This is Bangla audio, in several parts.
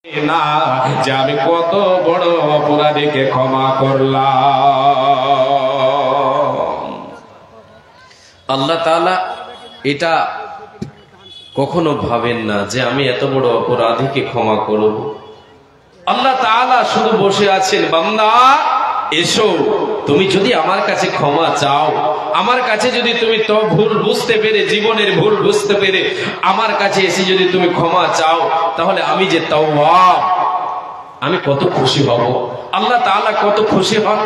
না যে আমি কত বড় অপরাধীকে ক্ষমা করলাম। আল্লাহ তাআলা এটা কখনো ভাবেন না যে আমি এত বড় অপরাধীকে ক্ষমা করব। আল্লাহ তাআলা শুধু বসে আছেন, বান্দা এসো, তুমি যদি আমার কাছে ক্ষমা চাও, আমার কাছে যদি তুমি তো ভুল বুঝতে পেরে, জীবনের ভুল বুঝতে পেরে আমার কাছে এসে যদি তুমি ক্ষমা চাও, তাহলে আমি যে তাওয়াব, আমি কত খুশি হব। আল্লাহ তাআলা কত খুশি হন,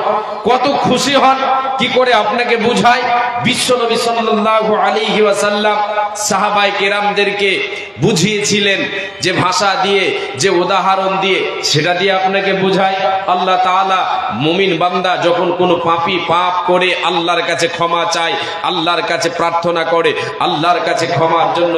কত খুশি হন কি করে আপনাকে বুঝাই। বিশ্বনবী সাল্লাল্লাহু আলাইহি ওয়াসাল্লাম সাহাবায়ে কেরামদেরকে বুঝিয়েছিলেন যে ভাষা দিয়ে, যে উদাহরণ দিয়ে, সেটা দিয়ে আপনাকে বুঝাই। আল্লাহ তাআলা মুমিন বান্দা যখন কোনো পাপী পাপ করে আল্লাহর কাছে ক্ষমা চায়, আল্লাহর কাছে প্রার্থনা করে, আল্লাহর কাছে ক্ষমার জন্য,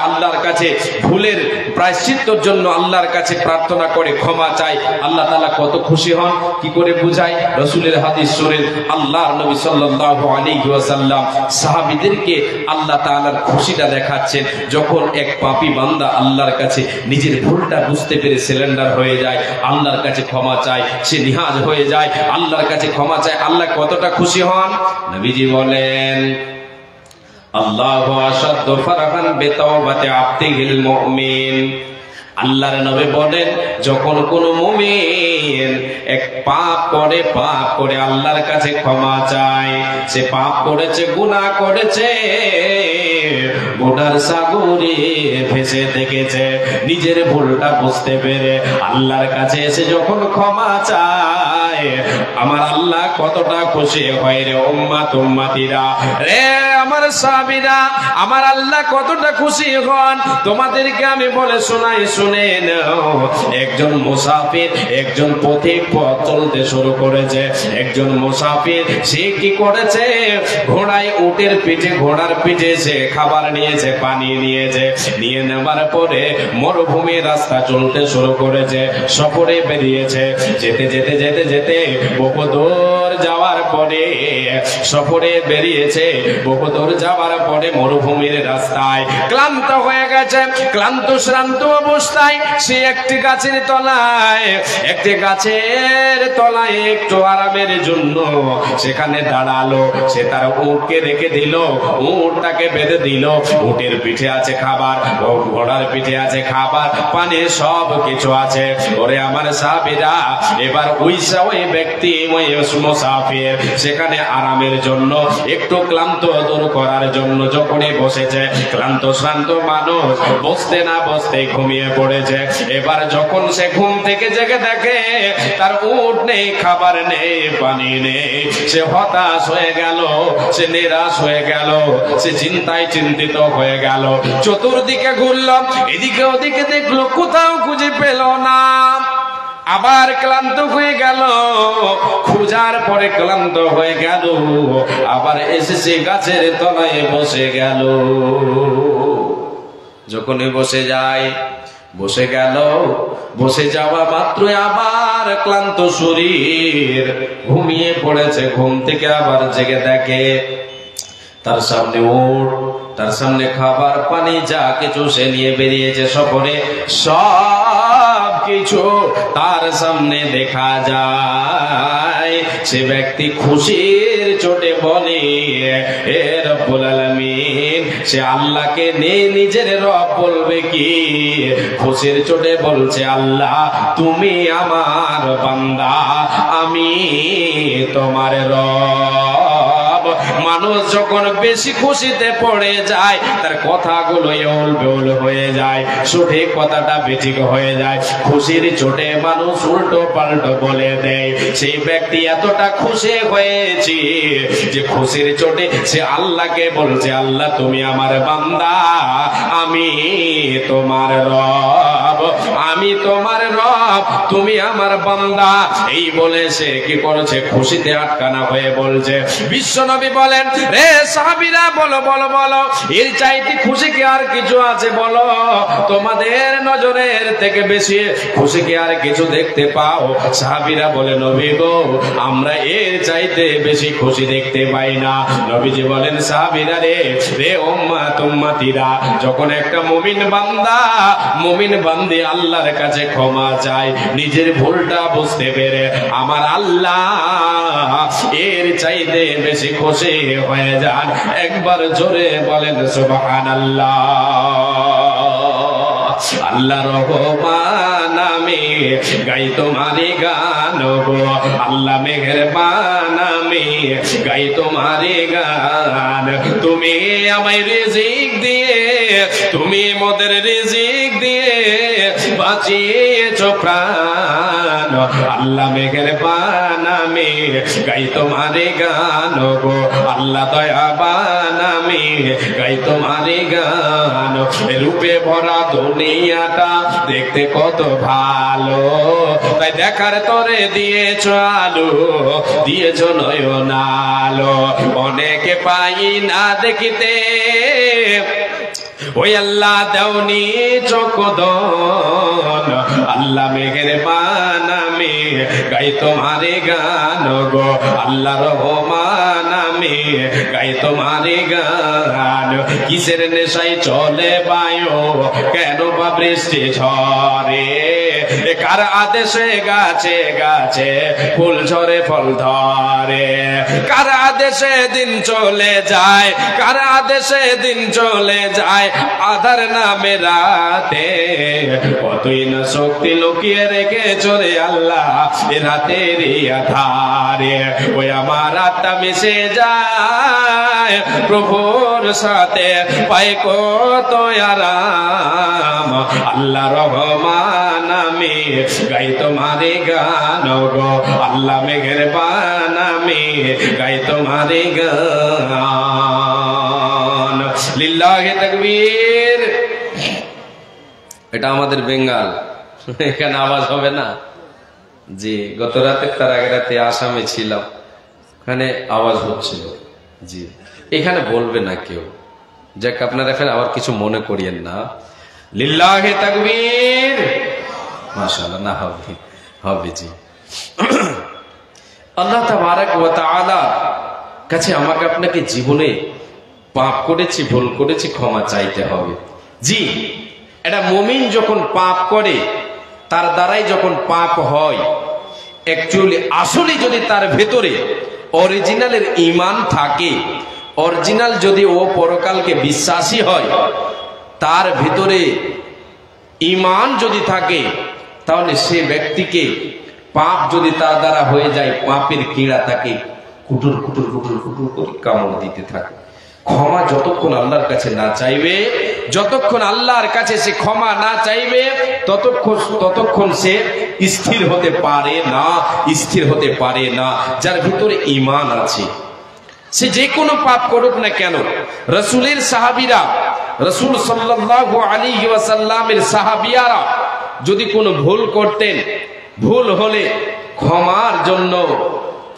আল্লাহর কাছে ভুলের প্রায়শ্চিত্তর জন্য আল্লাহর কাছে প্রার্থনা করে, ক্ষমা চায়, আল্লাহ তাআলা কত খুশি হন কি করে বুঝাই। রাসূলের হাদিস শুনেন, আল্লাহর নবী সাল্লাল্লাহু আলাইহি ওয়াসাল্লাম সাহাবীদেরকে আল্লাহ তাআলার খুশিটা দেখাচ্ছেন যখন এক পাপী বান্দা আল্লাহর কাছে নিজের ভুলটা বুঝতে পেরে সিলিন্ডার হয়ে যায়, আল্লাহর কাছে ক্ষমা চায়, সে নিহাজ হয়ে যায়, আল্লাহর কাছে ক্ষমা চায়, আল্লাহ কতটা খুশি হন। নবীজি বলেন, আল্লাহু আশাদ্দু ফারহান বিতাওবাতি আবদিহিল মুমিন। আল্লাহর নবী বলেন, যখন কোন মুমিন এক পাপ করে আল্লাহর কাছে ক্ষমা চায়, সে পাপ করেছে, গুনাহ করেছে, গুনার সাগরে ভেসে দেখেছে, নিজের ভুলটা বুঝতে পেরে আল্লাহর কাছে এসে যখন ক্ষমা চায়, আমার আল্লাহ কতটা খুশি হয় রে উম্মাত উম্মাতিরা, রে আমার সাহাবীরা, আমার আল্লাহ কতটা খুশি হন। তোমাদেরকে আমি বলে শোনাই, শুনে নাও। একজন মুসাফির, একজন পথিক পথ চলতে শুরু করেছে। একজন মুসাফির সে কি করেছে, ঘোড়ায় উটের পিঠে, ঘোড়ার পিঠে সে খাবার নিয়েছে, পানি নিয়েছে, নিয়ে নেবার পরে মরুভূমি রাস্তা চলতে শুরু করেছে, সফরে বেরিয়েছে। যেতে যেতে যেতে যেতে বহু দূর যাওয়ার পরে, সফরে বেরিয়েছে, বহু দূর যাওয়ার পরে মরুভূমির রাস্তায় ক্লান্ত হয়ে গেছে। ক্লান্ত শ্রান্ত অবস্থায় সে একটি গাছের তলায় একটু আরামের জন্য সেখানে দাঁড়ালো। সে তার উটকে রেখে দিল, উটটাকে বেঁধে দিল। উটের পিঠে আছে খাবার, ঘোড়ার পিঠে আছে খাবার, পানি, সব কিছু আছে। ওরে আমার সাহাবীরা, এবার ওই ব্যক্তি, ওই মুসাফির সেখানে আরামের জন্য, একটু ক্লান্ত দূর করার জন্য যখনই বসেছে, ক্লান্ত শ্রান্ত মানুষ বসতে না বসতে ঘুমিয়ে পড়েছে। এবার যখন সে ঘুম থেকে জেগে দেখে তার উট নেই, খাবার নেই, পানি নেই, সে হতাশ হয়ে গেল, সে নিরাশ হয়ে গেল, সে চিন্তায় চিন্তিত হয়ে গেল। চতুর্দিকে ঘুরল, এদিকে ওদিকে দেখলো, কোথাও খুঁজে পেল না। আবার ক্লান্ত হয়ে গেল, খোঁজার পরে ক্লান্ত হয়ে গেল, আবার এসেছে গাছের তলায় বসে গেল। যখনই বসে গেল, বসে যাওয়া মাত্র আবার ক্লান্ত শরীর ঘুমিয়ে পড়েছে। ঘুম থেকে আবার জেগে দেখে তার সামনে উট, তার সামনে খাবার, পানি, যা কিছু সে নিয়ে বেরিয়েছে সফরে, সব কিছু তার সামনে দেখা যায়। সে ব্যক্তি খুশির চোটে বলে, হে রব্বুল আলামিন, সে আল্লাহকে নিজের রব বলবে কি? খুশির চোটে বলছে, আল্লাহ তুমি আমার বান্দা, আমি তোমার রব। মানুষ যখন বেশি খুশিতে পড়ে যায়, তার কথাগুলো এলোমেলো হয়ে যায়, সঠিক কথাটা বেঠিক হয়ে যায়। খুশির চোটে মানুষ উল্টো পাল্টো বলে দেয়। সেই ব্যক্তি এতটা খুশি হয়েছে যে খুশির চোটে সে আল্লাহকে বলছে, আল্লাহ তুমি আমার বান্দা, আমি তোমার রব, আমি তোমার রব। তুমি আমার বান্দা। এই বলে সে কি করেছে, খুশিতে আটকানা হয়ে বলছে। বিশ্বনবী বলেন, রে সাহাবীরা বলো বলো বলো, এর চাইতে খুশি কি আর কিছু আছে বলো? তোমাদের নজরের থেকে বেশি খুশি কি আর কিছু দেখতে পাও? সাহাবীরা বলে, নবী গো, আমরা এর চাইতে বেশি খুশি দেখতে পাই না। নবীজি বলেন, সাহাবীরা রে, রে উম্মত উম্মতিরা, যখন একটা মুমিন বান্দা মুমিন বান্দি আল্লাহর কাছে ক্ষমা চায়, নিজের ভুলটা বুঝতে পেরে, আমার আল্লাহ এর চাইতে বেশি খুশি হয়ে যান। একবার জোরে বলেন সুবহানাল্লাহ। আল্লাহ রহমান আমি গাই তোমারি গান গো, আল্লাহ মেহেরবান আমি গাই তোমারি গান। তুমি আমায় রিজিক দিয়ে, তুমি মোদের রিজিক দিয়ে বাঁচিয়েছো প্রাণ। আল্লাহ মেহেরবান আমি গাই তোমারি গান গো, আল্লাহ দয়াবান আমি গাই তোমারি গান। রূপে ভরা দুনিয়াটা দেখতে কত ভালো, তাই দেখার তরে দিয়েছো আলো, দিয়েছো নয়ন আলো। অনেকে পাই না দেখিতে, ওই আল্লাহ দেওনি চোখদন। আল্লাহ মেহেরবান আমি গাই তোমারে গান গো, আল্লাহ রহমান আমি গাই তোমারে গান। কিসের নেশায় চলে বায়ু, কেন বা বৃষ্টি ঝরে, কার আদেশে গাছে গাছে ফুল ঝরে ফল ধরে। কার আদেশে দিন চলে যায়, কার আদেশে দিন চলে যায়, আধার নামে রাতে। কতই না শক্তি লুকিয়ে রেখে চলে আল্লাহ রাতের আধারে। ওই আমার আত্মা মিশে যায় প্রভুর সাথে, পাই কত আরাম। আল্লাহ রহমান আমি গাই তোমারে গান গো, আল্লাহ মেহেরবান আমি গাই তোমারে গান। লিল্লাহি তাকবীর। এটা আমাদের বেঙ্গল, এখানে আওয়াজ হবে না। জি, গত রাতে তার আগের রাতে আসামে ছিলাম, ওখানে আওয়াজ হচ্ছিল। জি, এখানে বলবে না কেউ, যাক আপনারা এখানে আবার কিছু মনে করিয়েন না। লিল্লাহি তাকবীর। মাশাআল্লাহ, না হবে হবে। জি, আল্লাহ তাবারক ওয়া তাআলা কাছে আমাকে আপনাকে জীবনে পাপ করেছি, ভুল করেছি, ক্ষমা চাইতে হবে। জি, এটা মুমিন যখন পাপ করে, তার দ্বারাই যখন পাপ হয়, অ্যাকচুয়ালি আসলে যদি তার ভেতরে অরিজিনালের ঈমান থাকে, অরিজিনাল যদি ও পরকালকে বিশ্বাসী হয়, তার ভেতরে ঈমান যদি থাকে, তাহলে সে ব্যক্তিকে পাপ যদি তার দ্বারা হয়ে যায়, পাপের কীড়া তাকে কুটুর কুটুর কুটুর কুটুর করে কামড় দিতে থাকে। ক্ষমা যতক্ষণ আল্লাহর কাছে না চাইবে, যতক্ষণ আল্লাহর কাছে সে ক্ষমা না চাইবে, ততক্ষণ সে স্থির হতে পারে না, স্থির হতে পারে না। যার ভিতরে ঈমান আছে, সে যে কোনো পাপ করুক না কেন। রাসূলের সাহাবীরা, রাসূল সাল্লাল্লাহু আলাইহি ওয়াসাল্লামের সাহাবিয়ারা যদি কোনো ভুল করতেন, ভুল হলে ক্ষমার জন্য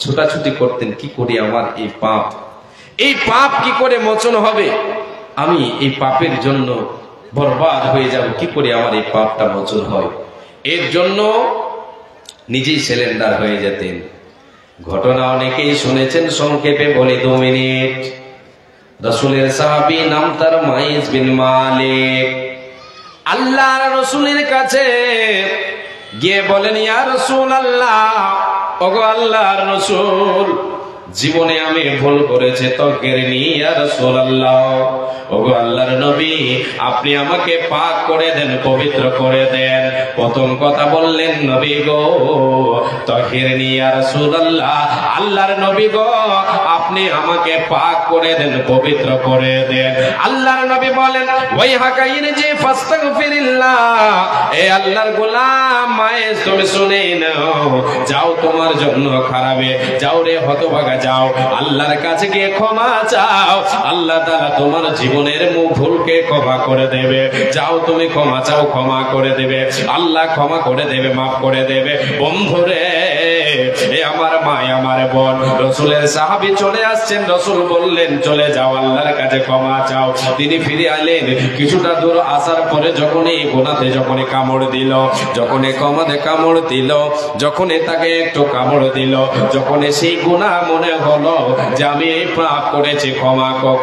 ছোটাছুটি করতেন, কি করি আমার এই পাপ কি করে মোচন হবে, আমি এই পাপের জন্য বরবাদ হয়ে যাব, কি করে আমার এই পাপটা মোচন হয়। এর জন্য নিজেই সিলিন্ডার হয়ে যেতেন। ঘটনা অনেকেই শুনেছেন, সংক্ষেপে বলি 2 মিনিট। রাসূলের সাহাবী, নাম তার মাইজ বিন মালিক, আল্লাহর রাসূলের কাছে গিয়ে বলেন, ইয়া রাসূলুল্লাহ, ওগো আল্লাহর রাসূল, জীবনে আমি ভুল করেছি, তাগফিরনি ইয়া রাসূলুল্লাহ। ওগো আল্লাহর নবী, আপনি আমাকে পাক করে দেন, পবিত্র করে দেন। প্রথম কথা বললেন, নবী গো, তাগফিরনি ইয়া রাসূলুল্লাহ, আল্লাহর নবী গো, আপনি আমাকে পাক করে দেন, পবিত্র করে দেন। আল্লাহর নবী বলেন, ওয়াইহাকা ইরজি ফাস্তাগফিরিল্লাহ, এ আল্লাহর গোলাম মায়ের, তুমি শুনে নাও, যাও তোমার জন্য খারাপে, যাও রে হতভাগা, যাও আল্লাহর কাছে গিয়ে ক্ষমা চাও, আল্লাহ তাআলা তোমার জীবন জীবনের মুখ ভুলকে ক্ষমা করে দেবে। যাও তুমি ক্ষমা চাও, ক্ষমা করে দেবে, আল্লাহ ক্ষমা করে দেবে, মাফ করে দেবে। বন্ধুরে, এ আমার মা, আমার বোন, রসুলের সাহাবী চলে আসছেন। রসুল বললেন চলে যাও, আল্লাহর কাছে ক্ষমা চাও। তিনি ফিরে আলেন। কিছুটা দূর আসার পরে যখনই গোনাতে যখনই কামড় দিল, যখনই কমাতে কামড় দিল, যখনই তাকে একটু কামড় দিল, যখন সেই গুনাহ মনে হলো যে আমি পাপ করেছি,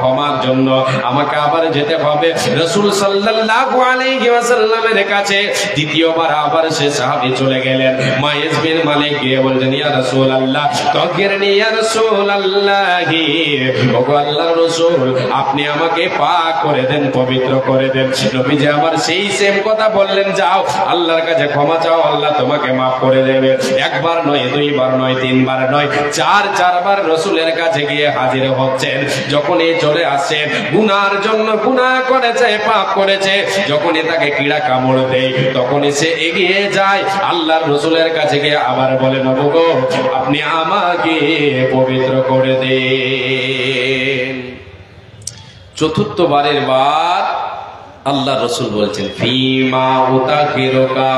ক্ষমার জন্য আমাকে আবার যেতে হবে রাসূল সাল্লাল্লাহু আলাইহি ওয়াসাল্লামের কাছে। দ্বিতীয়বার আবার সে সাহাবী চলে গেলেন। মাইজ বিন মালিক গিয়ে বললেন, ইয়া রাসূলুল্লাহ তাগফিরনি ইয়া রাসূলুল্লাহ, ওগো আল্লাহর রাসূল আপনি আমাকে পাক করে দেন, পবিত্র করে দেন। নবীজি আমার সেই সেম কথা বললেন, যাও আল্লাহর কাছে ক্ষমা চাও, আল্লাহ তোমাকে মাফ করে দেবে। একবার নয়, দুইবার নয়, তিনবার নয়, চারবার রাসূলের কাছে গিয়ে হাজির হচ্ছেন। যখনই চলে আসছেন, গুনার জন্য গুনাহ করেছে, পাপ করেছে, যখনই তাকে কীড়া কামড় দেয় তখনই সে এগিয়ে যায় আল্লাহর রাসূলের কাছে গিয়ে আবার বলেন, ওগো আপনি আমাকে পবিত্র করে দেন। চতুর্থবারের বার আল্লাহ রাসূল বলছেন, ফিমা উতাখিরুকা,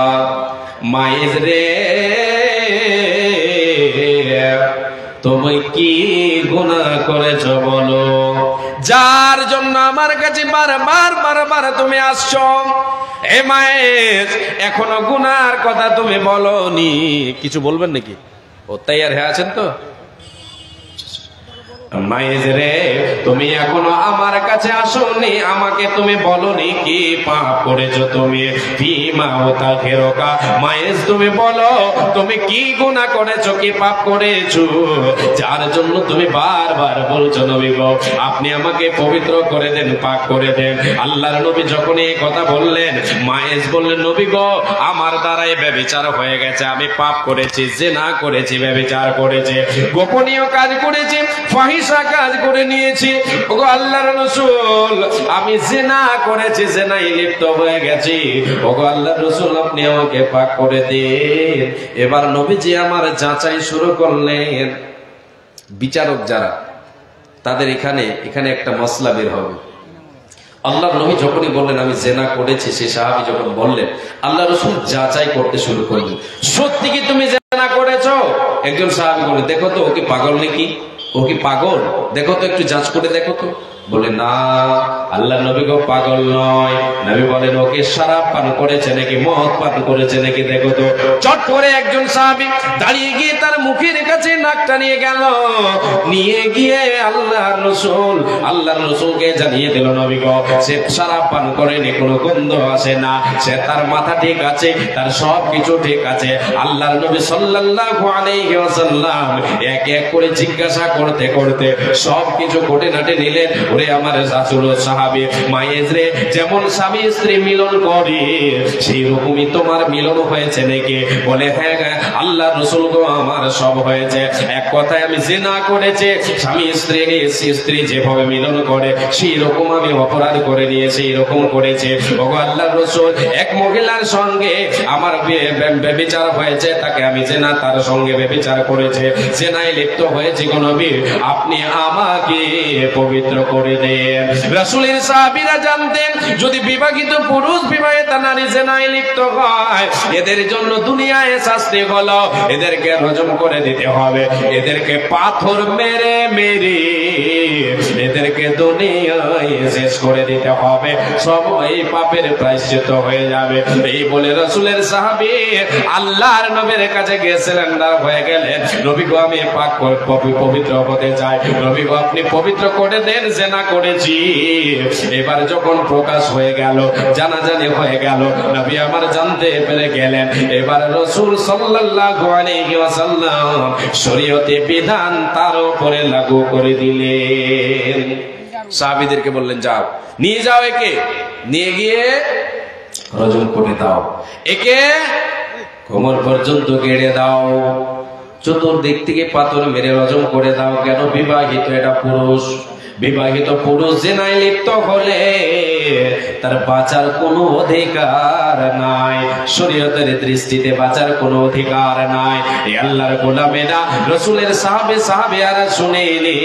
মাইজ রে তুমি কি গুনাহ করেছো বলো, যার জন্য আমার কাছে বারবার তুমি আসছো। এ মায়ের এখনো গুনার কথা তুমি বলনি, কিছু বলবেন নাকি? ও তৈয়ার হয়ে আছেন তো? মাইজ রে তুমি এখনো আমার কাছে আসোনি, আমাকে তুমি বলনি কি পাপ করেছো তুমি। ফিমা উতাখিরুকা, মাইজ তুমি বলো তুমি কি গুনাহ করেছো, কি পাপ করেছো, যার জন্য তুমি বারবার বলছো নবী গো আপনি আমাকে পবিত্র করে দেন, পাক করে দেন। আল্লাহর নবী যখন এই কথা বললেন, মাইজ বললেন, নবী গো আমার দ্বারাই ব্যভিচার হয়ে গেছে, আমি পাপ করেছি, জিনা করেছি, ব্যভিচার করেছি, গোপনীয় কাজ করেছি, ফাহিশা কাজ করে নিয়েছি। ওগো আল্লাহর রাসূল আমি জিনা করেছি, জিনায় লিপ্ত হয়ে গেছি, ওগো আল্লাহর রাসূল আপনি আমাকে পাক করে দিন। এবার নবীজি আমার যাচাই শুরু করলেন। বিচারক যারা, তাদের এখানে একটা মাসলা বের হবে। আল্লাহর নবী যখনই বললেন আমি জিনা করেছি, সে সাহাবী যখন বললেন, আল্লাহর রাসূল যাচাই করতে শুরু করলেন, সত্যি কি তুমি জিনা করেছো? একজন সাহাবী বলে, দেখো তো ও কি পাগল নাকি, ও কি পাগল, দেখো তো একটু যাচ করে দেখো তো। বলে না আল্লাহ নবী গো পাগল নয়। নবী বলেন ওকে শরাব পান করেছে নাকি, মদ পান করেছে নাকি দেখো তো। চট করে একজন সাহাবী দাঁড়িয়ে গিয়ে তার মুখের কাছে নাকটা নিয়ে গেল, নিয়ে গিয়ে আল্লাহর রাসূলকে জানিয়ে দিল, নবী গো সে শরাব পান করেনি, কোনো গন্ধ আসে না, সে তার মাথা ঠিক আছে, তার সব কিছু ঠিক আছে। আল্লাহর নবী সাল্লাল্লাহু আলাইহি ওয়াসাল্লাম এক এক করে জিজ্ঞাসা করতে করতে সব কিছু খুঁটিনাটি নিলেন। ওরে আমার রাসূল সাহাবী মায়েজ রে, যেমন স্বামী স্ত্রী মিলন করে সেই রকমই তোমার মিলন হয়েছে নাকি? বলে হ্যাঁ আল্লাহর রাসূল গো আমার সব হয়েছে। এক কথায় আমি জিনা করেছি, স্বামী স্ত্রী যেভাবে মিলন করে সেই রকম আমি অপরাধ করে নিয়েছি, এরকম করেছে। ওগো আল্লাহর রাসূল এক মহিলার সঙ্গে আমার ব্যভিচার হয়েছে, তাকে আমি জিনা, তার সঙ্গে ব্যভিচার করেছে, জিনায় লিপ্ত হয়েছে গো নবী আপনি আমাকে পবিত্র করে দেন। রাসূলের সাহাবীরা জানতেন যদি বিবাহিত পুরুষ বিবাহিতা নারী জিনায় লিপ্ত হয় এদের জন্য দুনিয়ায় শাস্তি হলো এদেরকে রজম করে দিতে হবে, এদেরকে পাথর মেরে মেরে এদেরকে দুনিয়ায় শেষ করে দিতে হবে, সব এই পাপের প্রায়শ্চিত্ত হয়ে যাবে। এই বলে রাসূলের সাহাবী আল্লাহর নবীর কাছে গিয়ে সিলিন্ডার হয়ে গেলেন, নবী গো আমি পাক পবিত্র হতে চাই, নবী গো আপনি পবিত্র করে দেন, জিনা করেছি। এবার যখন প্রকাশ হয়ে গেল, জানাজানি হয়ে গেল, নবী আমার জানতে পেরে গেলেন। এবার রাসূল সাল্লাল্লাহু আলাইহি ওয়াসাল্লাম শরীয়তে বিধান তার উপরে লাগু করে দিলেন। সাহাবীদেরকে বললেন যাও, নিয়ে যাও, একে নিয়ে গিয়ে রজম করে দাও, একে কোমর পর্যন্ত গেড়ে দাও, চতুর্দিক থেকে পাথর মেরে রজম করে দাও। কেন? বিবাহিত এটা পুরুষ, বিবাহিত পুরুষ জিনায় লিপ্ত হলে তার বাঁচার কোনো অধিকার নাই, শরীয়তের দৃষ্টিতে বাঁচার কোনো অধিকার নাই। এই আল্লাহর গোলামেরা রাসূলের সাহাবীরা শুনেনি।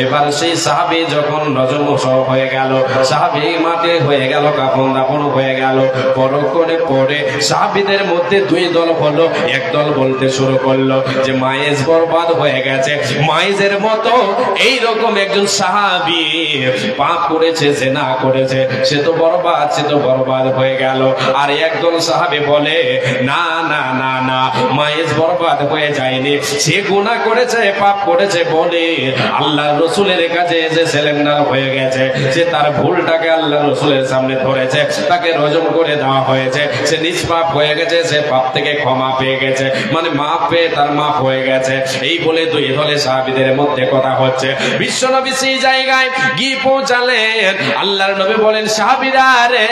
এবার সেই সাহাবী যখন রজম হয়ে গেল, সাহাবী মাঠে হয়ে গেল, কাফন দাফন হয়ে গেল, বড় করে পড়ে সাহাবীদের মধ্যে দুই দল হলো। এক দল বলতে শুরু করলো যে মায়েজ বরবাদ হয়ে গেছে, মায়েজের মতো এইরকম একজন সাহাবী পাপ করেছে, জিনা করেছে, সে তো বরবাদ হয়ে গেল। আর একদল সাহাবী বলে না না না না, মায়েজ বরবাদ হয়ে যায়নি, সে গুনাহ করেছে, পাপ করেছে বলে আল্লাহর রাসূলের কাছে যে সিলিন্ডার হয়ে গেছে, সে তার ভুলটাকে আল্লাহর রাসূলের সামনে ধরেছে, তাকে রজম করে দেওয়া হয়েছে, সে নিষ্পাপ হয়ে গেছে, সে পাপ থেকে ক্ষমা পেয়ে গেছে, মানে মাপ পেয়ে তার মাপ হয়ে গেছে। এই বলে দুই দলে সাহাবীদের মধ্যে কথা হচ্ছে। বিশ্বনবী সেই জায়গায় গিয়ে পৌঁছালেন। আল্লাহর নবী বলেন, সাহাবীরা রে,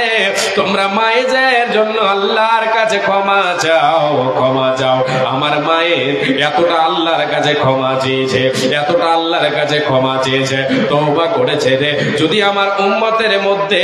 তোমরা মায়ের জন্য আল্লাহর কাছে ক্ষমা চাও, ক্ষমা চাও। আমার মায়ের এতটা আল্লাহর কাছে ক্ষমা চেয়েছে, এতটা আল্লাহর কাছে ক্ষমা চেয়েছে, তওবা করেছে রে। যদি আমার উম্মতের মধ্যে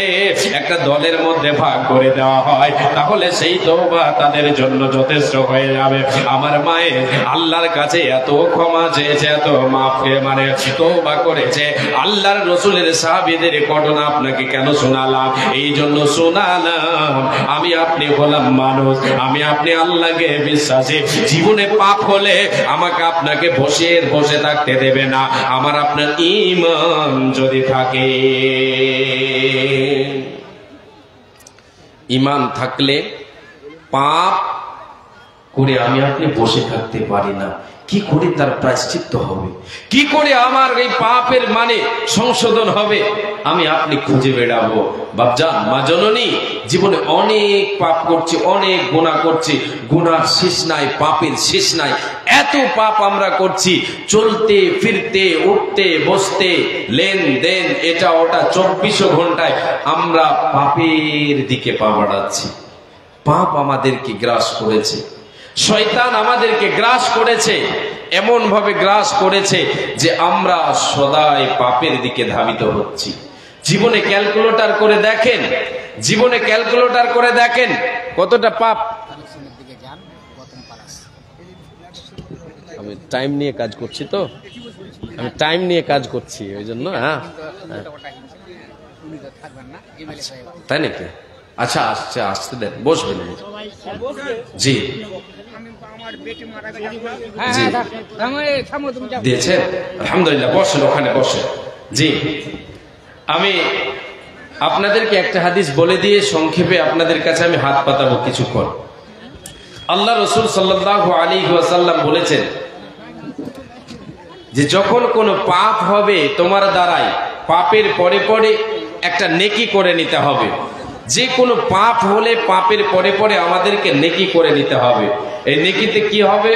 একটা দলের মধ্যে ভাগ করে দেওয়া হয়, তাহলে সেই তওবা তাদের জন্য যথেষ্ট হয়ে যাবে। আমার মায়ের আল্লাহর কাছে এত ক্ষমা চেয়েছে, এত মাফকে মানে তওবা করেছে। আল্লাহর রাসূলের সাহাবীদের ঘটনা আপনাকে কেন শোনালাম? এই জন্য শোনালাম, আমি আপনি হলাম মানুষ, আমি আপনি আল্লাহকে বিশ্বাসী। জীবনে পাপ হলে আমাকে আপনাকে বসে থাকতে দেবে না, আমার আপনার ঈমান যদি থাকে। ঈমান থাকলে পাপ করে আমি আপনি বসে থাকতে পারি না। কি করে তার প্রায়শ্চিত্ত হবে, কি করে আমার এই পাপের মানে সংশোধন হবে, আমি আপনি খুঁজে বেড়াবো। বাপজান, মা জননী, জীবনে অনেক পাপ করছি, অনেক গুনাহ করছি, গুনার শেষ নাই, পাপের শেষ নাই। এত পাপ আমরা করছি, চলতে ফিরতে, উঠতে বসতে, লেনদেন, এটা ওটা, 24 ঘন্টায় আমরা পাপের দিকে পা বাড়াচ্ছি। পাপ আমাদেরকে গ্রাস করেছে, শয়তান আমাদেরকে গ্রাস করেছে, এমন ভাবে গ্রাস করেছে যে আমরা সদাই পাপের দিকে ধাবিত হচ্ছি। জীবনে ক্যালকুলেটর করে দেখেন, জীবনে ক্যালকুলেটর করে দেখেন কতটা পাপ। আমি টাইম নিয়ে কাজ করছি, তো আমি টাইম নিয়ে কাজ করছি, ওই জন্য। হ্যাঁ, তাই নাকি? আচ্ছা, আসতে দেন, বসবেন। জি দিয়েছেন, আলহামদুলিল্লাহ, বসেন, ওখানে বসেন। জি, আমি আপনাদেরকে একটা হাদিস বলে দিয়ে সংক্ষেপে আপনাদের কাছে আমি হাত পাতাবো কিছুক্ষণ। আল্লাহ রাসূল সাল্লাল্লাহু আলাইহি ওয়াসাল্লাম বলেছেন যে যখন কোনো পাপ হবে তোমার দ্বারাই, পাপের পরে পরে একটা নেকি করে নিতে হবে। যে কোনো পাপ হলে পাপের পরে পরে আমাদেরকে নেকি করে নিতে হবে। এই নেকিতে কি হবে?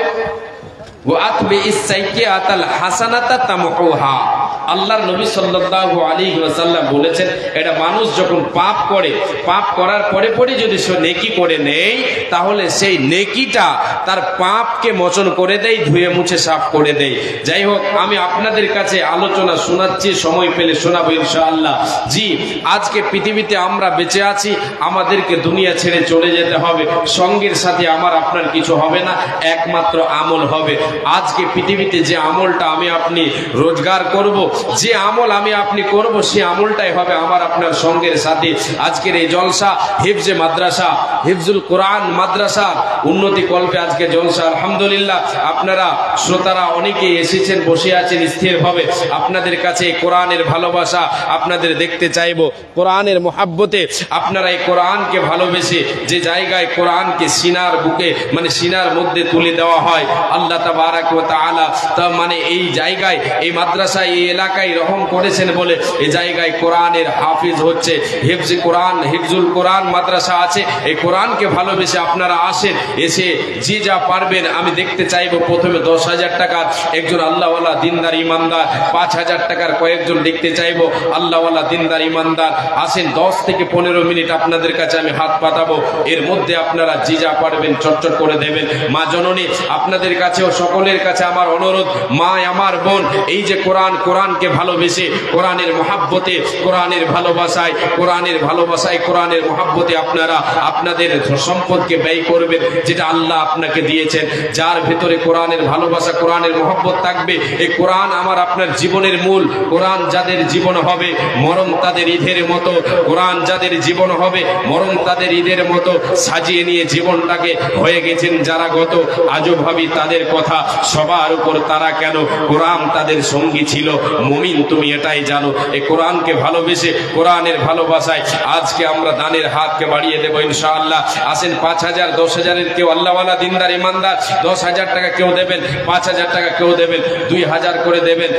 আল্লাহর নবী সাল্লাল্লাহু আলাইহি ওয়াসাল্লাম বলেছেন, এটা মানুষ যখন পাপ করে, পাপ করার পরে পরে যদি সে নেকি করে নেয়, তাহলে সেই নেকিটা তার পাপকে মোচন করে দেয়, ধুয়ে মুছে সাফ করে দেয়। যাই হোক, আমি আপনাদের কাছে আলোচনা শোনাচ্ছি, সময় পেলে শোনাবো ইনশাআল্লাহ। জি, আজকে পৃথিবীতে আমরা বেঁচে আছি, আমাদেরকে দুনিয়া ছেড়ে চলে যেতে হবে। সঙ্গের সাথে আমার আপনার কিছু হবে না, একমাত্র আমল হবে। আজকে পৃথিবীতে যে আমলটা আমি আপনি রোজগার করব, যে আমল আমি আপনি করব, সে আমলটাই হবে আমার আপনার সঙ্গের সাথে। আজকের এই জলসা হিফজে মাদ্রাসা, হিফজুল কোরআন মাদ্রাসা উন্নতি কল্পে আজকে জলসা। আলহামদুলিল্লাহ, আপনারা শ্রোতারা অনেকেই এসেছেন, বসে আছেন স্থিরভাবে। আপনাদের কাছে কোরআনের ভালোবাসা আপনাদের দেখতে চাইবো, কোরআনের মোহাব্বতে আপনারা এই কোরআনকে ভালোবেসে যে জায়গায় কোরআনকে সিনার বুকে মানে সিনার মধ্যে তুলে দেওয়া হয়, আল্লাহ তাবারাক ওয়া তাআলা তা মানে এই জায়গায়, এই মাদ্রাসা, এই এলাকায় রহম করেছেন বলে এই জায়গায় কোরআনের হাফিজ হচ্ছে, হিফজে কোরআন, হিফজুল কোরআন মাদ্রাসা আছে। এই কোরআনকে ভালোবেসে আপনারা আসেন, এসে যে যা পারবেন আমি দেখতে চাইবো। প্রথমে 10,000 টাকার একজন আল্লাহওয়ালা দিনদার ইমানদার, 5,000 টাকার কয়েকজন দেখতে চাইবো আল্লাহওয়ালা দিনদার ইমানদার। আসেন, 10 থেকে 15 মিনিট আপনাদের কাছে আমি হাত পাতাবো, এর মধ্যে আপনারা যে যা পারবেন চটচট করে দেবেন। মা জননী, আপনাদের কাছেও সকলের কাছে আমার অনুরোধ, মা আমার বোন, এই যে কোরআন কোরআনকে ভালোবেসে, কোরআনের মহাব্বতে, কোরআনের ভালোবাসায়, কোরআনের ভালোবাসায়, কোরআনের মহাব্বতে আপনারা আপনাদের সম্পদকে ব্যয় করবেন, যেটা আল্লাহ আপনাকে দিয়েছেন। যার ভেতরে কোরআনের ভালোবাসা, কোরআনের মহব্বত থাকবে, এই কোরআন আমার আপনার জীবনের মূল। কোরআন যাদের জীবন হবে মরণ তাদের ঈদের মতো, কোরআন যাদের জীবন হবে মরণ তাদের ঈদের মতো সাজিয়ে নিয়ে জীবনটাকে হয়ে গেছেন যারা গত। আজও ভাবি তাদের কথা, সবার উপর তারা কেন? কোরআন তাদের সঙ্গী ছিল। মুমিন তুমি এটাই জানো। এই কোরআনকে ভালোবেসে, কোরআনের ভালোবাসায় আজকে আমরা দানের হাতকে বাড়িয়ে দেবো ইনশাআল্লাহ। আসেন 5,000, 10,000-এর কেউ আল্লাহওয়ালা দিনদার ইমানদার 10,000 টাকা কেউ দেবেন, 5,000 টাকা কেউ দেবেন, 2,000 করে দেবেন।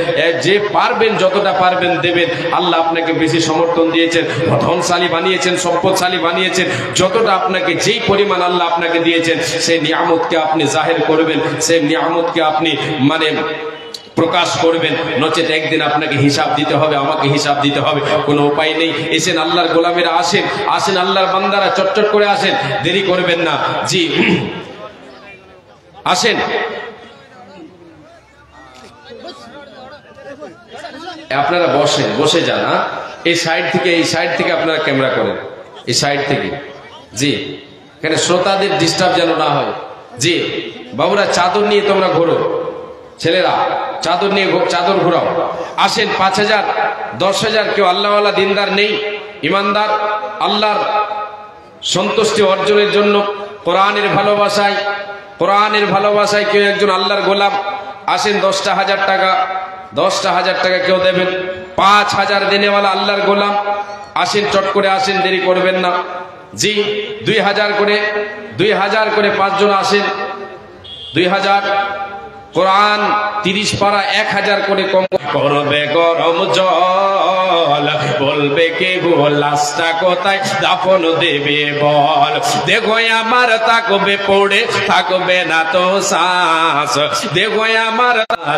যে পারবেন যতটা পারবেন দেবেন। আল্লাহ আপনাকে বেশি সমর্থন দিয়েছেন, ধনশালী বানিয়েছেন, সম্পদশালী বানিয়েছেন। যতটা আপনাকে, যেই পরিমাণ আল্লাহ আপনাকে দিয়েছেন, সেই নিয়ামতকে আপনি জাহির করবেন, সেই নিয়ামতকে আপনি প্রকাশ করবেন। নচেত একদিন আপনাকে হিসাব দিতে হবে, আমাকে হিসাব দিতে হবে, কোনো উপায় নেই। এসেন আল্লাহর গোলামেরা, আসেন, আসেন আল্লাহর বান্দারা, চটচট করে আসেন, দেরি করবেন না। জি আসেন। আপনারা বসেন, বসে যান। এই সাইড থেকে, এই সাইড থেকে আপনারা ক্যামেরা করেন, এই সাইড থেকে। জি, এখানে শ্রোতাদের ডিস্টার্ব যেন না হয়। জি বাবুরা, চাদর নিয়ে তোমরা ঘোরো, ছেলেরা চাদর নিয়ে চাদর ঘোরাও। আসেন 5,000, 10,000 কেউ আল্লাহওয়ালা দিনদার নেই, ইমানদার, আল্লাহর সন্তুষ্টি অর্জনের জন্য কোরআনের ভালোবাসায়, কোরআনের ভালোবাসায় কেউ একজন আল্লাহর গোলাম। আসেন 10,000 টাকা, 10,000 টাকা কেউ দেবেন। 5,000 দেনেওয়ালা আল্লাহর গোলাম আসেন, চট করে আসেন, দেরি করবেন না। জি 2,000 করে, 2,000 করে 5 জন আসেন। 2,000 কোরআন 30 পারা 1,000 করে কম করবে গরম জল, বলবে কে গো লাশটা কোথায় দাফন দেবে বল। দেখো আমার তাকবে পড়ে থাকবে না তো শ্বাস, দেখো আমার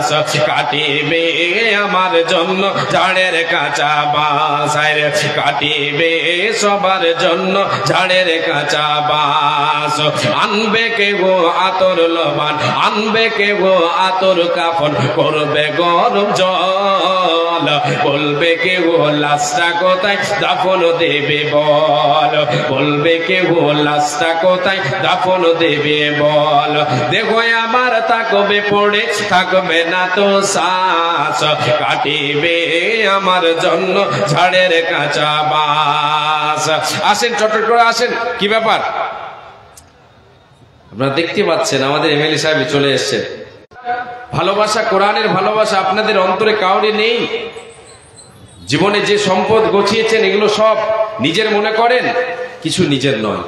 শ্বাস কাটিবে আমার জন্য ঝাড়ের কাঁচা বাঁশ, কাটিবে সবার জন্য ঝাড়ের কাঁচা বাঁশ। আনবে কে গো আতর লবান, আনবে কে গো আতর কাফন, করবে গরম জল, বলবে কে গো লাশটা কোথায় দাফন দেবে বল, বলবে কে গো লাশটা কোথায় দাফন দেবে বল। দেখো আমার তাকবে পড়ে থাকবে না তো শ্বাস, কাটিবে আমার জন্য ঝাড়ের কাঁচা বাঁশ। আসেন চটচট করে আসেন। কি ব্যাপার আপনারা দেখতে পাচ্ছেন আমাদের এমএলএ সাহেব চলে এসেছেন। ভালোবাসা, কোরআনের ভালোবাসা আপনাদের অন্তরে কাউরে নেই। জীবনে যে সম্পদ গছিয়েছেন এগুলো সব নিজের মনে করেন, কিছু নিজের নয়।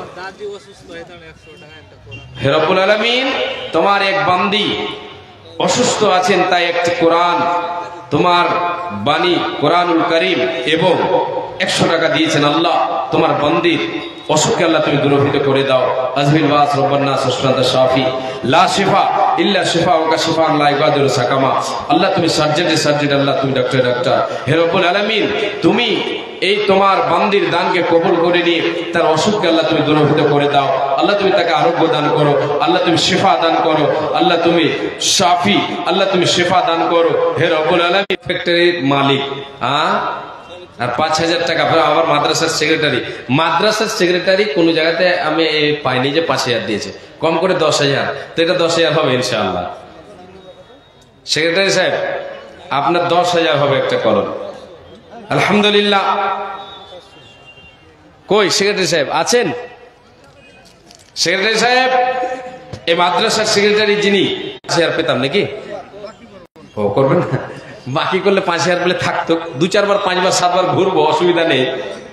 হে রব্বুল আলামিন, তোমার এক বান্দি অসুস্থ আছেন, তাই একটি কোরআন, তোমার বাণী কোরআনুল কারীম এবং 100 টাকা দিয়েছেন। আল্লাহ তোমার বান্দির অসুখকে আল্লাহ তুমি দূরীভূত করে দাও। আজমিল বাস রব্বান নাস সুশফান্ত শাফি লা শিফা ইল্লা শিফাউকা শিফাআন লা ইগাদিরু সাকামা। আল্লাহ তুমি সার্জেন্টের সার্জেন্ট, আল্লাহ তুমি ডাক্তার ডাক্তার। হে রব্বুল আলামিন, তুমি এই তোমার বান্দির দানকে কবুল করে নিয়ে তার অসুখকে আল্লাহ তুমি দূরীভূত করে দাও। আল্লাহ তুমি তাকে আরোগ্য দান করো, আল্লাহ তুমি শিফা দান করো, আল্লাহ তুমি শাফি, আল্লাহ তুমি শিফা দান করো। হে রব্বুল আলামিন, ফ্যাক্টরির মালিক আর 5,000 টাকা আমার মাদ্রাসার সেক্রেটারি। মাদ্রাসার সেক্রেটারি কোন জায়গাতে আমি পাইনি যে 5,000 দিয়েছে, কম করে 10,000, তো এটা 10,000 হবে ইনশাআল্লাহ। সেক্রেটারি সাহেব আপনার 10,000 হবে একটা কলম। আলহামদুলিল্লাহ। কই সেক্রেটারি সাহেব আছেন? সেক্রেটারি সাহেব, এই মাদ্রাসার সেক্রেটারি যিনি, 5,000 পেতাম নাকি? ও করবেন না, বাকি করলে 5,000 বলে থাকতো, 2-4 বার 5 বার 7 বার ঘুরবো, অসুবিধা নেই,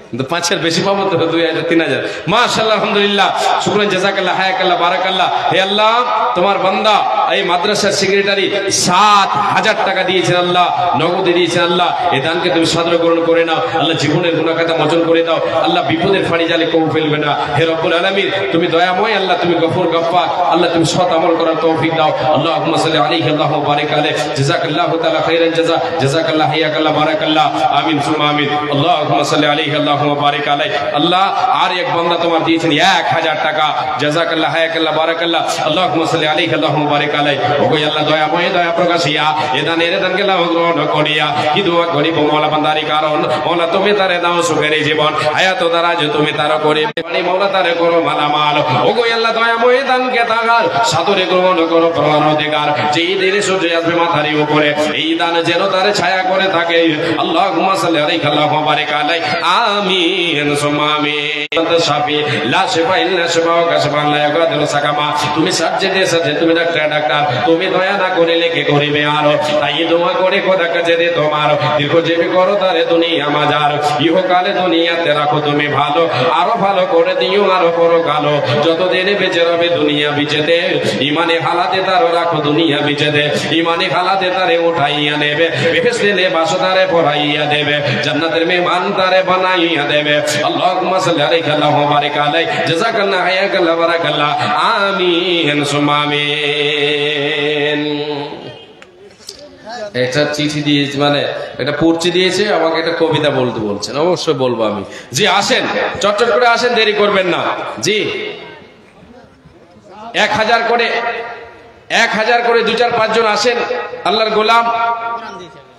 কিন্তু 5,000 বেশি পাবো তো, 2,000 3,000। মাশাআল্লাহ, আলহামদুলিল্লাহ, শুকরান, জাযাকাল্লাহ, হায়াকাল্লাহ, বারাকাল্লাহ। হে আল্লাহ, তোমার বান্দা এই মাদ্রাসার সেক্রেটারি 7,000 টাকা দিয়েছেন, আল্লাহ নগদে দিয়েছেন। আল্লাহ এই দানকে তুমি সাদর গ্রহণ করে নাও। আল্লাহ জীবনের গুনাহ খাতা মোচন করে দাও। আল্লাহ বিপদের ফাঁড়ি জালে কেউ ফেলবে না। হে রব্বুল আলামিন, তুমি দয়াময়, আল্লাহ তুমি গফুর গফফার, আল্লাহ তুমি সৎ আমল করার তৌফিক দাও। আল্লাহুম্মা সাল্লি আলাইহি আল্লাহুম্মা বারিক আলাইহি, জাযাকাল্লাহু তাআলা খাইরান জাযা, জাযাকাল্লাহ, হায়াকাল্লাহ, বারাকাল্লাহ, আমিন সুম্মা আমিন। আল্লাহুম্মা সাল্লি আলাইহি আল্লাহুম্মা আল্লাহুম্মা বারিক আলাই। আল্লাহ আর এক বান্দা তোমার দিয়েছেন 1000 টাকা, জাযাকাল্লাহ হায়াকাল্লাহ বারাকাল্লাহ, আল্লাহুম্মা সাল্লি আলাইহি আল্লাহুম্মা বারিক আলাই। ওগো আল্লাহ দয়াময় দয়া প্রকাশিয়া এ দানকে লাভ গ্রহণ করিয়া কি দোয়া করিব মওলা বান্দারি কারণ মওলা তুমি তারে দাও সুখের জীবন, হায়াত দারাজ তুমি তার করে বাড়ি মওলা তারে করো মালামাল। ওগো আল্লাহ দয়াময় দানকে তাগার সাদরে গ্রহণ করো প্রধান অধিকার। যেই দিনে সূর্য আসবে মাথার উপরে এই দান যেন তার ছায়া করে থাকে। আল্লাহুম্মা সাল্লি আলাইহি আল্লাহুম্মা বারিক আলাই। আমিন সুম্মা আমিন। শাফি লা শিফা ইল্লা শিফাউকা শিফান লা ইয়াগাদিরু সাকামা। তুমি সার্জেনে সার্জে, তুমি ডাক্তার ডাক্তার, তুমি দয়া না করলে কে করিবে আরো। তাই দোয়া করে খোদা কাছে দে তোমার দীর্ঘজীবী করো তারে দুনিয়া মাজার। ইহকালে দুনিয়াতে রাখো তুমি ভালো, আরো ভালো করে দিও আরো পরকালো। যতদিন বেঁচে রবে দুনিয়া বিচেতে ইমানে হালাতে তারও রাখো দুনিয়া বিচেতে। ইমানে হালাতে তারে উঠাইয়া নেবে, বেহেশতে বাসো তারে পড়াইয়া দেবে, জান্নাতের মেহমান তারে বানাইয়া দেবে। আল্লাহুম্মা সাল্লি আলাইহি আল্লাহুম্মা বারিক আলাই। জাযাকাল্লাহ হায়াকাল্লাহ বারাকাল্লাহ। আমিন সুম্মা আমিন। একটা চিঠি দিয়েছে, মানে একটা পড়ছি দিয়েছে আমাকে, একটা কবিতা বলতে বলছেন। অবশ্যই বলবো আমি। জি আসেন, চটচট করে আসেন, দেরি করবেন না। জি 1000 করে 2-4-5 জন আসেন আল্লাহর গোলাম।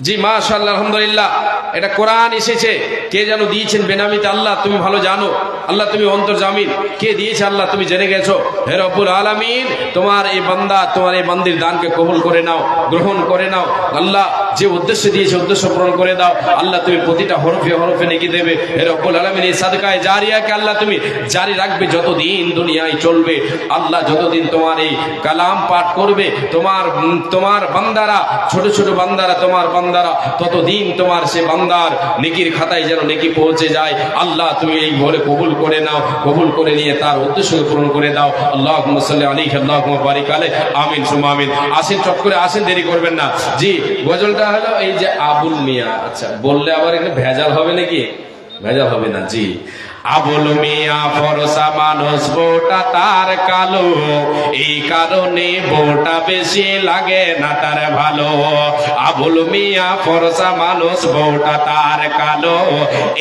জি মাশাআল্লাহ আলহামদুলিল্লাহ। এটা কোরআন এসেছে, কে যেন দিয়েছেন বেনামিতে। আল্লাহ তুমি ভালো জানো, আল্লাহ তুমি অন্তর্জামিন, কে দিয়েছে আল্লাহ তুমি জেনে গেছো। হে রব্বুল আলামিন, তোমার এই বান্দা তোমার এই বান্দির দানকে কবুল করে নাও, গ্রহণ করে নাও। আল্লাহ যে উদ্দেশ্য দিয়েছে উদ্দেশ্য পূরণ করে দাও। আল্লাহ তুমি প্রতিটা হরফে হরফে নেকি দেবে। হে রব্বুল আলামিন, এই সাদকায়ে জারিয়াকে আল্লাহ তুমি জারি রাখবে যতদিন দুনিয়ায় চলবে। আল্লাহ যতদিন তোমার এই কালাম পাঠ করবে তোমার বান্দারা, ছোট ছোট বান্দারা, তোমার বান্দারা, ততদিন তোমার সে বান্দার নেকির খাতায় যেন নেকি পৌঁছে যায়। আল্লাহ তুমি এই ঘরে কবুল করে নাও, কবুল করে নিয়ে তার উদ্দেশ্য পূরণ করে দাও। আল্লাহুম্মা সাল্লি আলাইহি আল্লাহুম্মা বারিক আলাইহি। আমিন সুম্মা আমিন। আসেন, চট করে আসেন, দেরি করবেন না। জি গজলটা হলো এই যে আবুল মিয়া। আচ্ছা বললে আবার এখানে ভেজাল হবে নাকি? ভেজাল হবে না। জি আবুল মিয়া ফরসা মানুষ, বউটা তার কালো, এই কারণে বউটা বেশি লাগে না তার ভালো। আবুল মিয়া ফরসা মানুষ, বউটা তার কালো,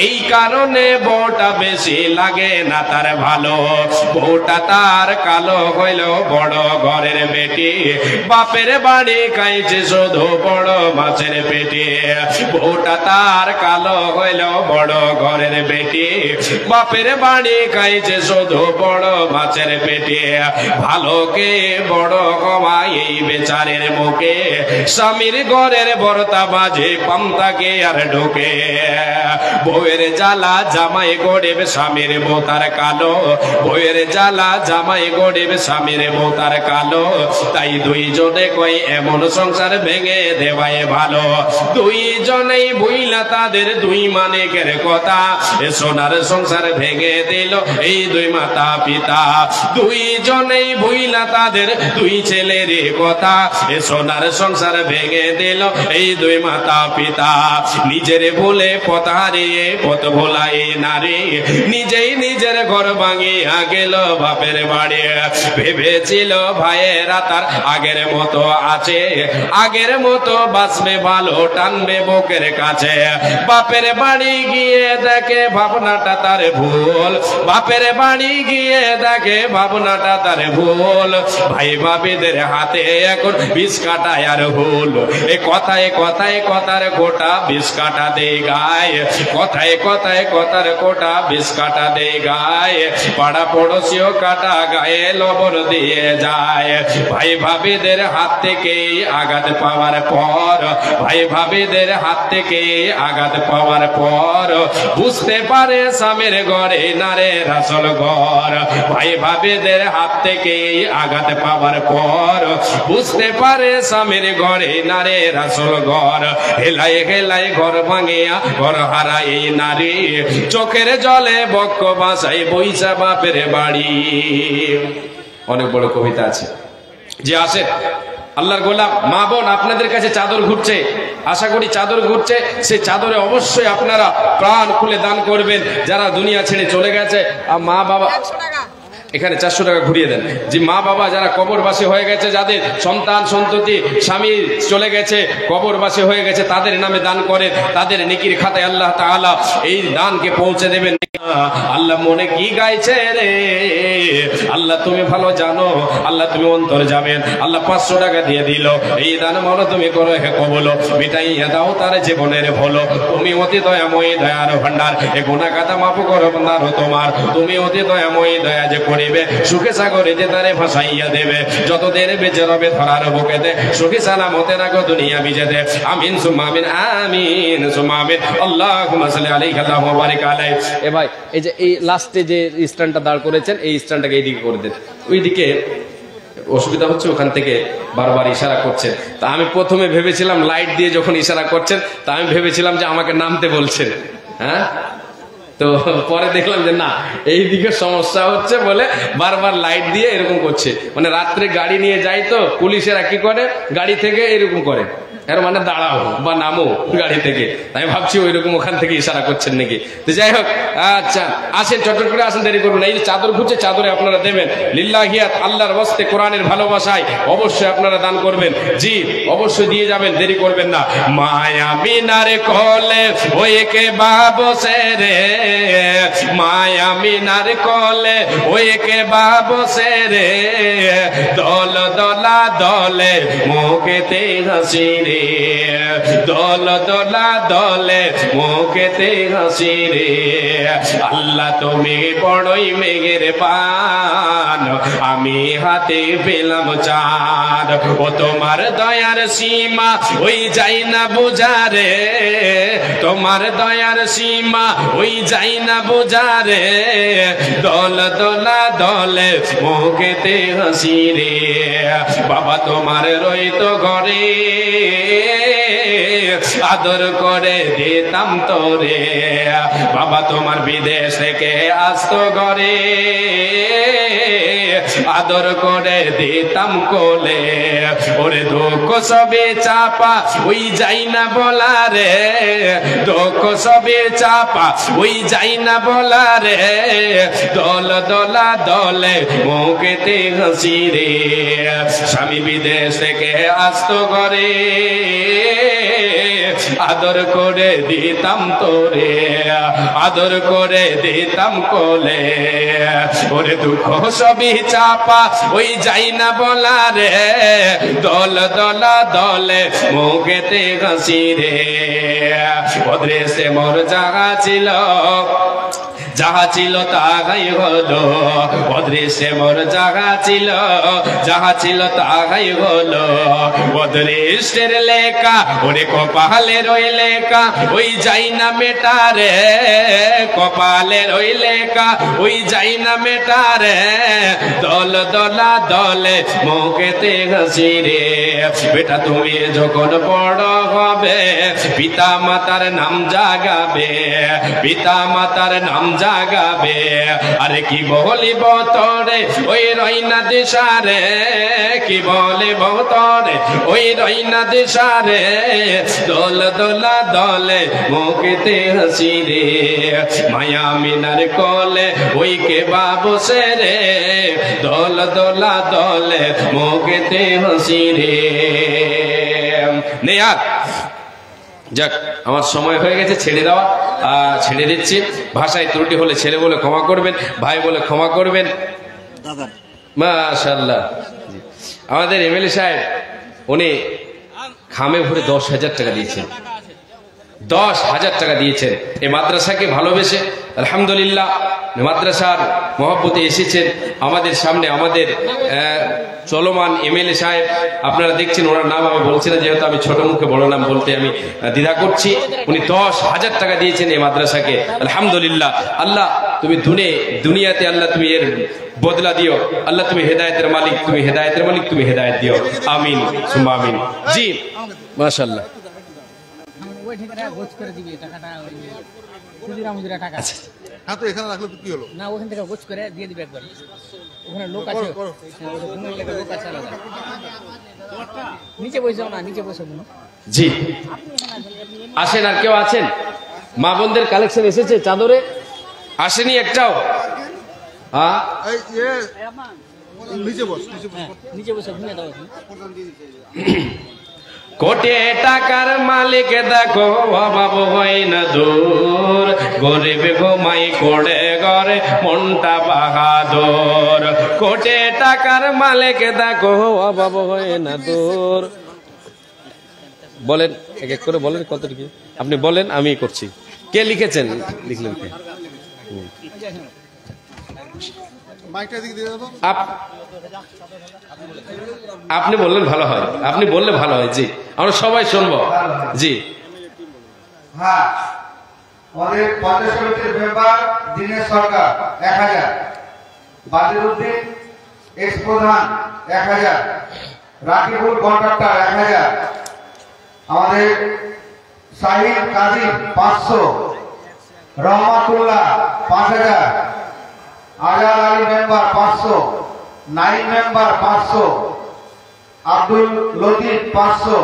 এই কারণে বউটা বেশি লাগে না তার ভালো। বউটা তার কালো হইল বড় ঘরের বেটি, বাপের বাড়ি খাইছে শুধু বড় মাছের পেটে। বউটা তার কালো হইল বড় ঘরের বেটি, বাপের বাড়ি খাইছে শুধু বড় মাছের পেটে। ভালোকে বড় কমাই এই বেচারের মুখে, স্বামীর ঘরের বর্তা বাজে পান্তাকে আর ঢোকে। বউয়ের জ্বালা জামাই গড়েব স্বামীর বোতার কালো, বউয়ের জ্বালা জামাই গড়েব স্বামীর বোতার কালো। তাই দুইজনে কই এমন সংসার ভেঙে দেওয়াই ভালো। দুইজনেই বুইলা তাদের দুই মানিকের কথা, এ সোনার সংসার ভেঙে দিল এই দুই মাতা পিতা। দুইজনেই বুইলা তাদের দুই ছেলের কথা, এ সোনার সংসার ভেঙে দিল এই দুই মাতা পিতা। নিজের ভুলে পথ হারিয়ে পথ ভোলাই নারী, নিজেই নিজের ঘর ভাঙিয়া গেল বাপের বাড়ি। ভেবেছিল ভাইয়েরা তার আগের মতো আছে, আগের মতো বাঁচবে ভালো, টানবে বুকের কাছে। বাপের বাড়ি গিয়ে দেখে ভাবনাটা তার ভুল, বাপের বাড়ি গিয়ে দেখে ভাবনাটা তার ভুল। ভাই ভাবিদের হাতে এখন বিষ কাটায় আর হুল। এ কথায় কথায় কথার কোটা বিষ কাটা দেয় গায়ে, কথায় কথায় কথার কোটা বিষ কাটা দেয় গায়ে। পাড়া পড়োশিও কাটা গায়ে লবণ দিয়ে যায়। ভাই ভাবিদের হাত থেকে আঘাত পাওয়ার পর, ভাই ভাবিদের হাত থেকে আঘাত পাওয়ার পর বুঝতে পারে স্বামীর ঘরে নারের আসল ঘর। ভাই ভাবিদের হাত থেকে আঘাত পাওয়ার পর বুঝতে পারে স্বামীর ঘরে নারের আসল ঘর। হেলাই হেলাই ঘর ভাঙিয়া ঘর হারাই নারী, চোখের জলে বক্ষ বাসাই বইসা বাপের বাড়ি। অনেক বড় কবিতা আছে। যে আসে আল্লাহর গোলাম মা বোন, আপনাদের কাছে চাদর ঘুরছে, আশা করি চাদর ঘুরছে, সে চাদরে অবশ্যই আপনারা প্রাণ খুলে দান করবেন। যারা দুনিয়া ছেড়ে চলে গেছে, মা বাবা এখানে 400 টাকা ঘুরিয়ে দেন। যে মা বাবা যারা কবরবাসী হয়ে গেছে, যাদের সন্তান সন্ততি স্বামী চলে গেছে, কবরবাসী হয়ে গেছে, তাদের নামে দান করে, তাদের নেকির খাতায় আল্লাহ তাআলা এই দানকে পৌঁছে দেবেন। আল্লাহ মনে কি গাইছে রে, আল্লাহ তুমি ভালো জানো, আল্লাহ তুমি অন্তর যাবেন। আল্লাহ 500 টাকা দিয়ে দিল, এই দান মনে তুমি করো হে কবুল, মিটাইয়া দাও তার জীবনের ভুল। তুমি অতি দয়াময়ী দয়ার ভান্ডার, এ গুনাহ গাদা মাফ করো বান্দার তোমার। তুমি অতি দয়াময়ী দয়া যে করিবে, সুখে সাগরে যে তারে ভাসাইয়া দেবে। যতদিন বেঁচে রবে ধরার বুকেতে, সুখী সালামতে রাখো দুনিয়া বিজেতে। আমিন সুম্মা আমিন, আমিন সুম্মা আমিন। আল্লাহুম্মা সাল্লি আলাইহি ওয়া বারিক আলাইহি। এ ভাই, এই যে এই লাস্টে যে স্ট্যান্ডটা দাঁড় করেছেন, এই স্ট্যান্ডটাকে এইদিকে করে দেন। ওইদিকে অসুবিধা হচ্ছে, ওখান থেকে বারবার ইশারা করছেন। তা আমি প্রথমে ভেবেছিলাম লাইট দিয়ে যখন ইশারা করছেন, তা আমি ভেবেছিলাম যে আমাকে নামতে বলছেন। হ্যাঁ, তো পরে দেখলাম যে না, এই দিকে সমস্যা হচ্ছে বলে বারবার লাইট দিয়ে এরকম করছে। মানে রাত্রে গাড়ি নিয়ে যাই তো, পুলিশেরা কি করে, গাড়ি থেকে এরকম করে, এর মানে দাঁড়াও বা নামো গাড়ি থেকে। আমি ভাবছি ওইরকম ওখান থেকে ইশারা করছেন নাকি। তো যাই হোক, আচ্ছা আসেন, চটচট করে আসেন, দেরি করবেন না। এই যে চাদর ঘুরছে, চাদরে আপনারা দেবেন লিল্লাহিয়াত, আল্লাহর ওয়াস্তে, কোরআনের ভালোবাসায় অবশ্যই আপনারা দান করবেন। জি অবশ্যই দিয়ে যাবেন, দেরি করবেন না। মায়া মিনার কোলে ওই কে বাবসে রে, মায়া মিনার কোলে ওই কে বাবসে রে, দল দলা দলে মুখেতে হাসি রে, দল দলা দলে মুখেতে হাসি রে। আল্লাহ তুমি বড়ই মেঘের পান, আমি হাতে পেলাম চাঁদ। ও তোমার দয়ার সীমা ওই যাই না বুঝারে, তোমার দয়ার সীমা ওই যাই না বুঝারে, দল দলা দলে মুখেতে হাসি রে। বাবা তোমার রইতো ঘরে, আদর করে দিতাম তোরে। বাবা তোমার বিদেশ থেকে আসতো ঘরে, আদর করে দিতাম কোলে। ওরে দুঃখ সবে চাপা ওই যাই না বলা রে, দুঃখ সবে চাপা ওই যাই না বলা রে, দল দলা দলে মুখেতে হাসি রে। স্বামী বিদেশ থেকে আসতো ঘরে, আদর করে দিতাম তোরে, আদর করে দিতাম কোলে। ওরে দুঃখ সবই চাপা ওই যাই না বলা রে, দল দলা দলে মুখেতে হাসি রে। ওদেশে মোর জায়গা ছিল, যাহা ছিল তাহাই হলো, অদৃশ্যে মোর জায়গা ছিল, যাহা ছিল তাহাই হলো। অদৃষ্টের লেখা ওরে কপালে রই লেখা ওই যাই না মেটারে, কপালে রই লেখা ওই যাই না মেটারে, দল দলা দলে মুখেতে হাসি রে। বেটা তুমি যখন বড় হবে, পিতা মাতার নাম জাগাবে, পিতা মাতার নাম জাগাবে। আরে কি বলিব তোরে ওই রইনা দিশারে, কি বলিব তোরে ওই রইনা দিশারে, দল দলা দলে মুখেতে হাসি রে। মায়া মিনার কোলে ওই কে বাবসে রে, দল দলা দলে মুখেতে হাসি রে। নেয়ার যাক, আমার সময় হয়ে গেছে ছেড়ে দেওয়া, ছেড়ে দিচ্ছি। ভাষায় ত্রুটি হলে ছেলে বলে ক্ষমা করবেন, ভাই বলে ক্ষমা করবেন। মাশাআল্লাহ। আমাদের এমএলএ সাহেব উনি খামে ভরে 10,000 টাকা দিয়েছেন, 10,000 টাকা দিয়েছেন এই মাদ্রাসাকে ভালোবেসে। আলহামদুলিল্লাহ, মাদ্রাসার মহব্বতে এসেছেন আমাদের সামনে। আমাদের চলমান এমএলএ সাহেব, আপনারা দেখছেন, ওনার নাম আমি বলছি না, যেহেতু আমি ছোট মুখে বড় নাম বলতে আমি দ্বিধা করছি। উনি 10,000 টাকা দিয়েছেন এই মাদ্রাসাকে। আলহামদুলিল্লাহ। আল্লাহ তুমি দুনিয়াতে আল্লাহ তুমি এর বদলা দিও। আল্লাহ তুমি হেদায়েতের মালিক, তুমি হেদায়েতের মালিক, তুমি হেদায়েত দিও। আমিন সুম্মা আমিন। জি মাশাআল্লাহ। হ্যাঁ, তো এখানে রাখলে কি হলো না, ওখান থেকে গোছ করে দিয়ে দিবে একবার। ওখানে লোক আছে, লোক আছে আলাদা। নিচে বসে যাও না, নিচে বসে না। জি আসেন। আর কেউ আছেন? মা বোনদের কালেকশন এসেছে চাদরে, আসেনি একটাও? হ্যাঁ এই নিচে বস, নিচে বস। নিচে বসে ঘুমিয়ে দাও এখন। কোটি টাকার মালিক দেখো অভাব হয় না দূর, গরিব ঘুমাই করে ঘরে মনটা বাহাদুর। কোটি টাকার মালিক দেখো অভাব হয় না দূর। বলেন এক এক করে বলেন কতটুকু আপনি বলেন, আমি করছি। কে লিখেছেন? লিখলেন কে? মাইকটা এদিকে দিয়ে দাও তো। আপনি বললেন ভালো হয়, আপনি বললে ভালো হয়। জি, আমরা সবাই শুনবো। জি, হ্যাঁ, আমাদের পঞ্চায়েত সমিতির মেম্বার দীনেশ সরকার 1000, বাদিরউদ্দিন এক্স প্রধান 1000, রাকিবুল কন্ট্রাক্টর 1000, আমাদের শাহিদ কাদির 500, রহমাতুল্লাহ 5000, Azad Ali member 500, Naim member 500, Abdul Latif 500,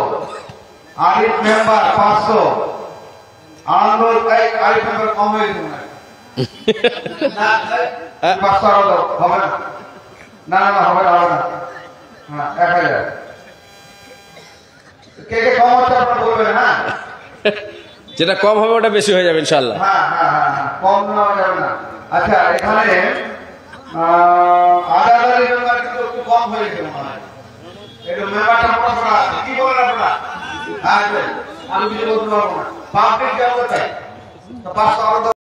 Arif member 500, আনন্দ আরিফ মেম্বার কম হয়ে গেছে মনে হয়। না, 500 হবে না। না না না, হবে না, হবে না। হ্যাঁ, 1000। কে কে কম হচ্ছে আপনারা বলবেন, হ্যাঁ? যেটা কম হবে ওটা বেশি হয়ে যাবে ইনশাল্লাহ। হ্যাঁ হ্যাঁ হ্যাঁ হ্যাঁ, কম নেওয়া যাবে না। আচ্ছা, এখানে আজাদ আলী মেম্বার কিন্তু একটু কম হয়ে গেছে মনে হয়। একটু মেম্বারটা পড়াশোনা আছে, কি বলেন আপনারা? হ্যাঁ, আমি কিছু বলতে পারবো না। পাবলিক যাবো তাই 500